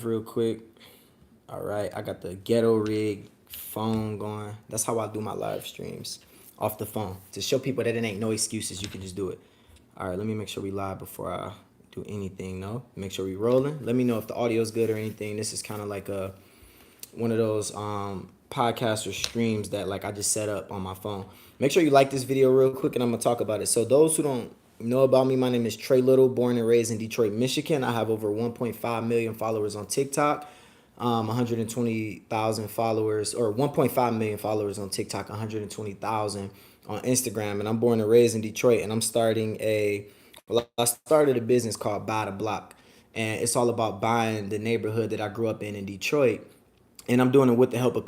real quick. All right, I got the ghetto rig phone going. That's how I do my live streams off the phone to show people that it ain't no excuses. You can just do it. All right, let me make sure we live before I do anything. No, make sure we rolling. Let me know if the audio is good or anything. This is kind of like a one of those podcasts or streams that like I just set up on my phone. Make sure you like this video real quick and I'm gonna talk about it. So those who don't know about me, my name is Trey Little, born and raised in Detroit, Michigan. I have over 1.5 million followers on TikTok, 120,000 followers, or 1.5 million followers on TikTok, 120,000 on Instagram. And I'm born and raised in Detroit, and I started a business called Buy the Block. And it's all about buying the neighborhood that I grew up in Detroit, and I'm doing it with the help of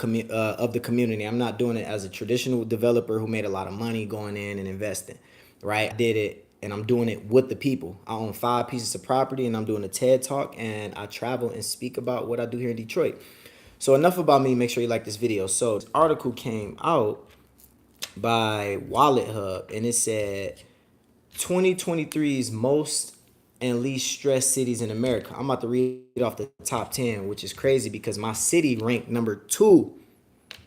the community. I'm not doing it as a traditional developer who made a lot of money going in and investing, right? I did it, and I'm doing it with the people. I own 5 pieces of property, and I'm doing a TED Talk, and I travel and speak about what I do here in Detroit. So enough about me. Make sure you like this video. So this article came out by Wallet Hub, and it said 2023's most and least stressed cities in America. I'm about to read off the top 10, which is crazy because my city ranked number two.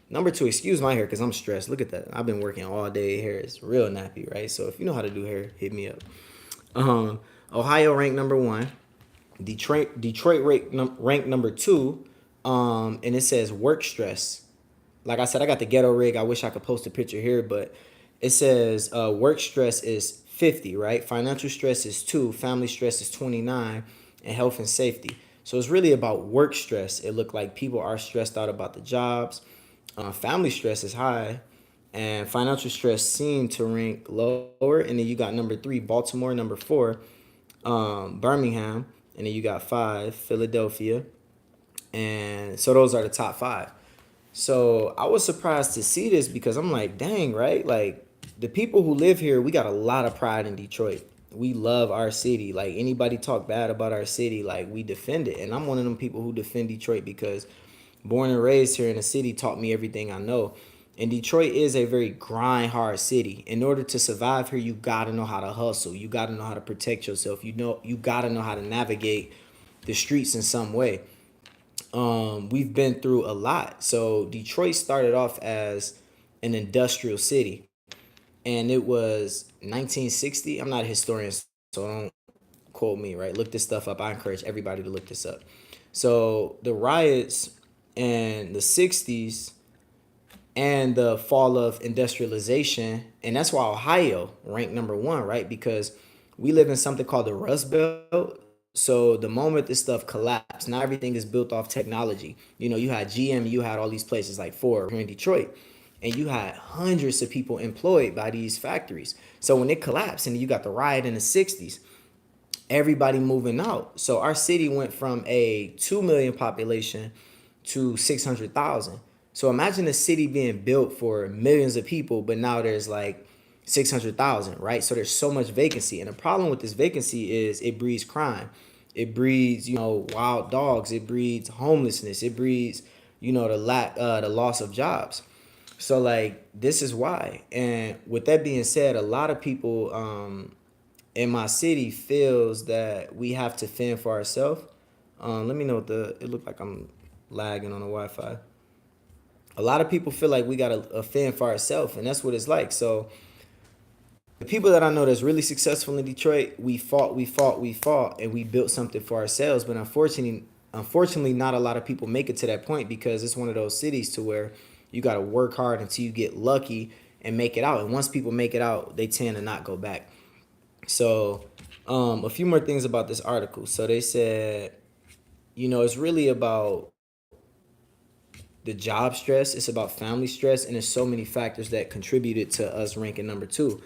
Number two, excuse my hair because I'm stressed. Look at that. I've been working all day. Hair is real nappy, right? So if you know how to do hair, hit me up. Ohio ranked number one. Detroit ranked number two. And it says work stress. Like I said, I got the ghetto rig. I wish I could post a picture here, but it says work stress is 50, right? Financial stress is 2, family stress is 29, and health and safety. So it's really about work stress. It looked like people are stressed out about the jobs. Family stress is high, and financial stress seemed to rank lower. And then you got number 3, Baltimore, number 4, Birmingham, and then you got 5, Philadelphia. And so those are the top 5. So I was surprised to see this because I'm like, dang, right? Like the people who live here, we got a lot of pride in Detroit. We love our city. Like anybody talk bad about our city, like we defend it. And I'm one of them people who defend Detroit because born and raised here in the city taught me everything I know. And Detroit is a very grind hard city. In order to survive here, you gotta know how to hustle. You gotta know how to protect yourself. You gotta know how to navigate the streets in some way. We've been through a lot. So Detroit started off as an industrial city, and it was 1960. I'm not a historian, so don't quote me, right? Look this stuff up. I encourage everybody to look this up. So the riots in the 60s and the fall of industrialization, and that's why Ohio ranked number one, right? Because we live in something called the Rust Belt. So the moment this stuff collapsed, now everything is built off technology. You know, you had GM, you had all these places like Ford here in Detroit, and you had hundreds of people employed by these factories. So when it collapsed and you got the riot in the 60s, everybody moving out. So our city went from a 2 million population to 600,000. So imagine a city being built for millions of people, but now there's like 600,000, right? So there's so much vacancy. And the problem with this vacancy is it breeds crime. It breeds, wild dogs. It breeds homelessness. It breeds, the loss of jobs. So like, this is why. And with that being said, a lot of people in my city feels that we have to fend for ourselves. Let me know it looked like I'm lagging on the Wi-Fi. A lot of people feel like we got to fend for ourselves, and that's what it's like. So the people that I know that's really successful in Detroit, we fought, and we built something for ourselves. But unfortunately, not a lot of people make it to that point because it's one of those cities to where you got to work hard until you get lucky and make it out. And once people make it out, they tend to not go back. So a few more things about this article. So they said, it's really about the job stress. It's about family stress. And there's so many factors that contributed to us ranking number 2.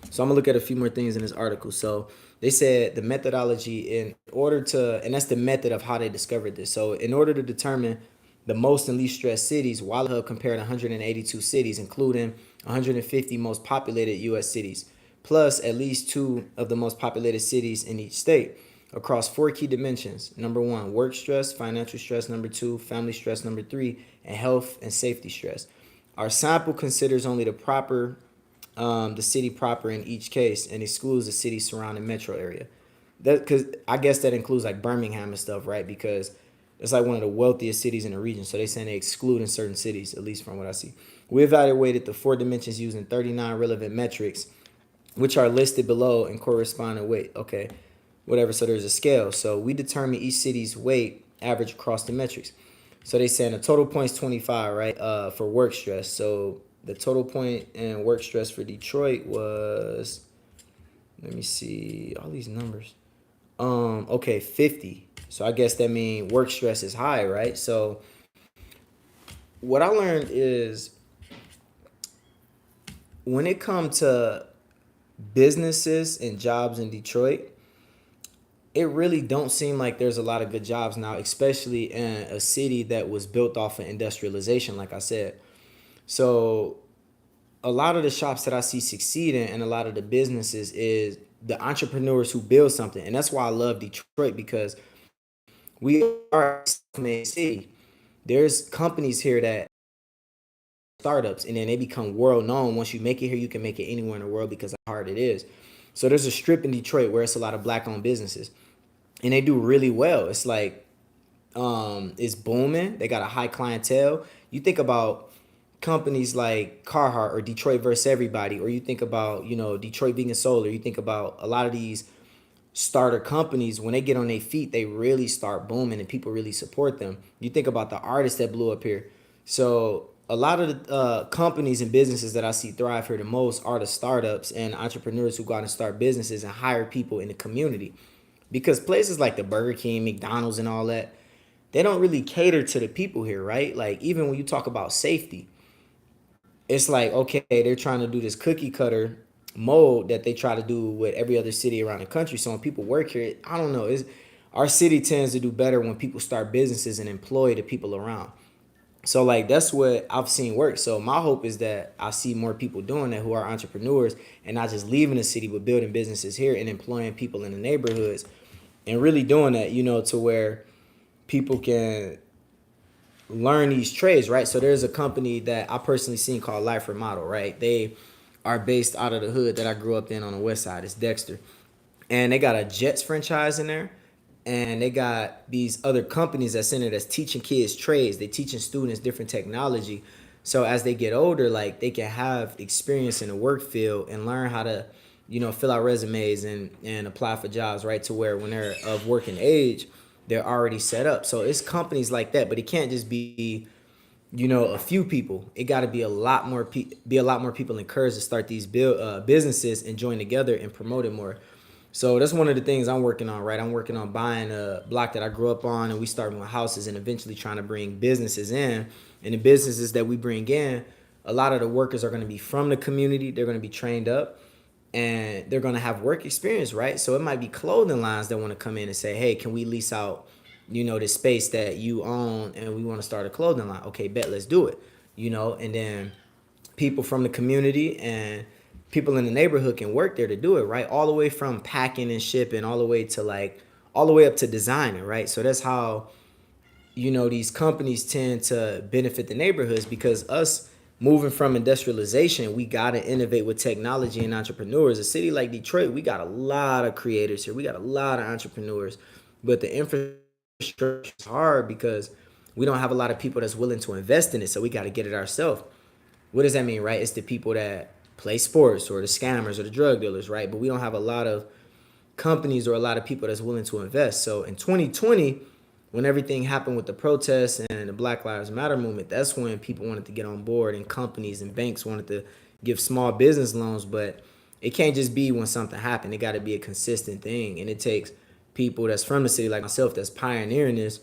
So I'm gonna look at a few more things in this article. So they said the methodology and that's the method of how they discovered this. So in order to determine the most and least stressed cities, Wallet Hub compared 182 cities, including 150 most populated U.S. cities, plus at least 2 of the most populated cities in each state, across 4 key dimensions. Number 1, work stress, financial stress. Number 2, family stress. Number 3, and health and safety stress. Our sample considers only the city proper in each case and excludes the city surrounding metro area. That because I guess that includes like Birmingham and stuff, right? Because It's like one of the wealthiest cities in the region. So they saying they excluding certain cities, at least from what I see. We evaluated the four dimensions using 39 relevant metrics, which are listed below and corresponding weight. Okay, whatever. So there's a scale. So we determine each city's weight average across the metrics. So they saying the total points 25, right? For work stress. So the total point in work stress for Detroit was, let me see all these numbers. Okay, 50. So I guess that means work stress is high, right? So what I learned is when it comes to businesses and jobs in Detroit, it really don't seem like there's a lot of good jobs now, especially in a city that was built off of industrialization, like I said. So a lot of the shops that I see succeeding and a lot of the businesses is the entrepreneurs who build something. And that's why I love Detroit, because we are a self-made city. There's companies here that startups and then they become world known. Once you make it here, you can make it anywhere in the world because of how hard it is. So there's a strip in Detroit where it's a lot of black owned businesses and they do really well. It's like it's booming. They got a high clientele. You think about companies like Carhartt or Detroit versus everybody, or you think about, Detroit being a solar, you think about a lot of these starter companies. When they get on their feet, they really start booming and people really support them. You think about the artists that blew up here. So a lot of the companies and businesses that I see thrive here the most are the startups and entrepreneurs who go out and start businesses and hire people in the community. Because places like the Burger King, McDonald's, and all that, they don't really cater to the people here, right? Like even when you talk about safety, it's like, okay, they're trying to do this cookie cutter mold that they try to do with every other city around the country. So when people work here, I don't know, our city tends to do better when people start businesses and employ the people around. So like that's what I've seen work. So my hope is that I see more people doing that who are entrepreneurs and not just leaving the city but building businesses here and employing people in the neighborhoods and really doing that, to where people can learn these trades, right? So there's a company that I personally seen called Life Remodel, right? They are based out of the hood that I grew up in on the west side. It's Dexter. And they got a Jets franchise in there. And they got these other companies that's in there that's teaching kids trades. They teaching students different technology. So as they get older, like they can have experience in the work field and learn how to, fill out resumes and apply for jobs, right? To where when they're of working age, they're already set up. So it's companies like that, but it can't just be, a few people. It got to be a lot more be a lot more people encouraged to start these businesses and join together and promote it more. So that's one of the things I'm working on, right? I'm working on buying a block that I grew up on, and we starting with houses and eventually trying to bring businesses in. And the businesses that we bring in, a lot of the workers are going to be from the community. They're going to be trained up and they're going to have work experience, right? So it might be clothing lines that want to come in and say, hey, can we lease out, this space that you own and we want to start a clothing line? Okay, bet, let's do it, and then people from the community and people in the neighborhood can work there to do it, right? All the way from packing and shipping, all the way to all the way up to designing, right? So that's how, these companies tend to benefit the neighborhoods, because us moving from industrialization, we got to innovate with technology and entrepreneurs. A city like Detroit, we got a lot of creators here. We got a lot of entrepreneurs, but the infrastructure is hard because we don't have a lot of people that's willing to invest in it. So we got to get it ourselves. What does that mean, right? It's the people that play sports or the scammers or the drug dealers, right? But we don't have a lot of companies or a lot of people that's willing to invest. So in 2020, when everything happened with the protests and the Black Lives Matter movement, that's when people wanted to get on board and companies and banks wanted to give small business loans. But it can't just be when something happened. It got to be a consistent thing. And it takes people that's from the city like myself that's pioneering this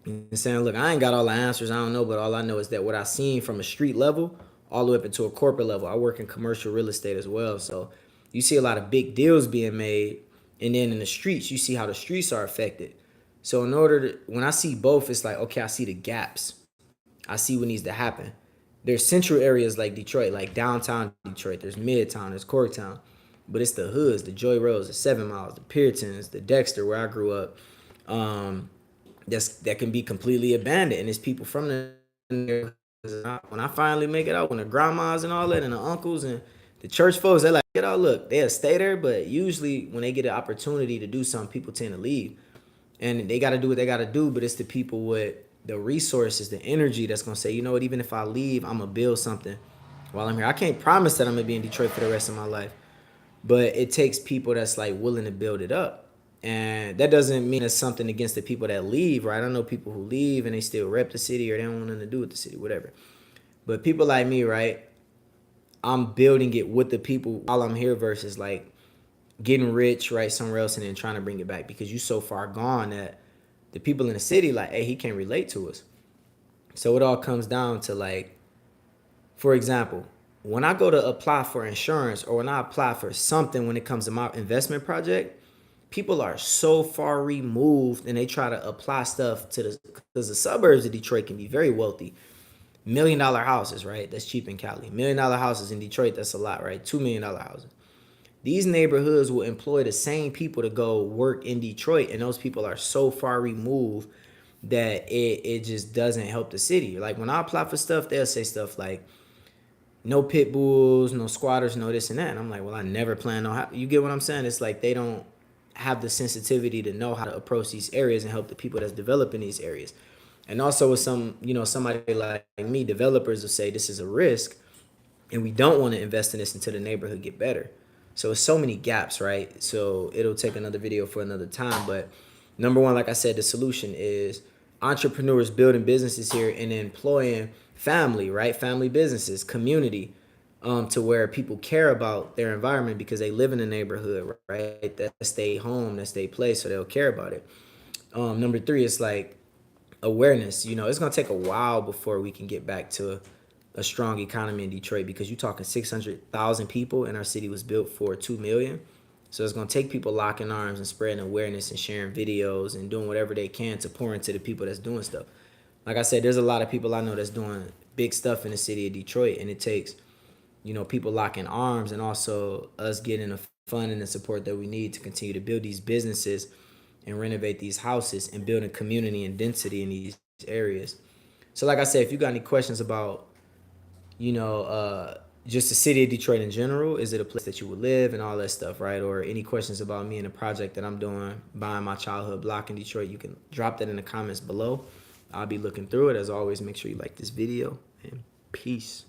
and saying, look, I ain't got all the answers. I don't know. But all I know is that what I seen from a street level all the way up into a corporate level. I work in commercial real estate as well. So you see a lot of big deals being made. And then in the streets, you see how the streets are affected. So when I see both, it's like, okay, I see the gaps. I see what needs to happen. There's central areas like Detroit, like downtown Detroit. There's Midtown, there's Corktown. But it's the hoods, the Joy Roads, the 7 Miles, the Puritans, the Dexter, where I grew up. That can be completely abandoned. And it's people from the neighborhood. When I finally make it out, when the grandmas and all that and the uncles and the church folks, they're like, look, they'll stay there. But usually when they get an opportunity to do something, people tend to leave. and they got to do what they got to do. But it's the people with the resources, the energy that's gonna say, you know what, even if I leave, I'm gonna build something while I'm here. I can't promise that I'm gonna be in Detroit for the rest of my life, but it takes people that's like willing to build it up. And that doesn't mean it's something against the people that leave, right? I know people who leave and they still rep the city or they don't want nothing to do with the city, whatever. But people like me, right? I'm building it with the people while I'm here versus like getting rich, right, somewhere else and then trying to bring it back because you so far gone that the people in the city like, hey, he can't relate to us. So it all comes down to like, for example, when I go to apply for insurance or when I apply for something when it comes to my investment project, people are so far removed and they try to apply stuff to the because the suburbs of Detroit can be very wealthy. $1 million houses, right? That's cheap in Cali. $1 million houses in Detroit, that's a lot, right? $2 million houses. These neighborhoods will employ the same people to go work in Detroit, and those people are so far removed that it just doesn't help the city. Like when I apply for stuff, they'll say stuff like, no pit bulls, no squatters, no this and that. And I'm like, well, I never plan on how you get what I'm saying? It's like they don't have the sensitivity to know how to approach these areas and help the people that's developing these areas. And also with some, somebody like me, developers will say this is a risk and we don't want to invest in this until the neighborhood get better. So it's so many gaps, right? So it'll take another video for another time. But number one, like I said, the solution is entrepreneurs building businesses here and employing family, right? Family businesses, community, to where people care about their environment because they live in the neighborhood, right? That's their home, that's their place, so they'll care about it. Number three is like awareness. It's gonna take a while before we can get back to a strong economy in Detroit because you're talking 600,000 people and our city was built for 2 million. So it's gonna take people locking arms and spreading awareness and sharing videos and doing whatever they can to pour into the people that's doing stuff. Like I said, there's a lot of people I know that's doing big stuff in the city of Detroit, and it takes people locking arms and also us getting the funding and the support that we need to continue to build these businesses and renovate these houses and building community and density in these areas. So like I said, if you got any questions about, just the city of Detroit in general, is it a place that you would live and all that stuff, right? Or any questions about me and the project that I'm doing, buying my childhood block in Detroit, you can drop that in the comments below. I'll be looking through it. As always, make sure you like this video and peace.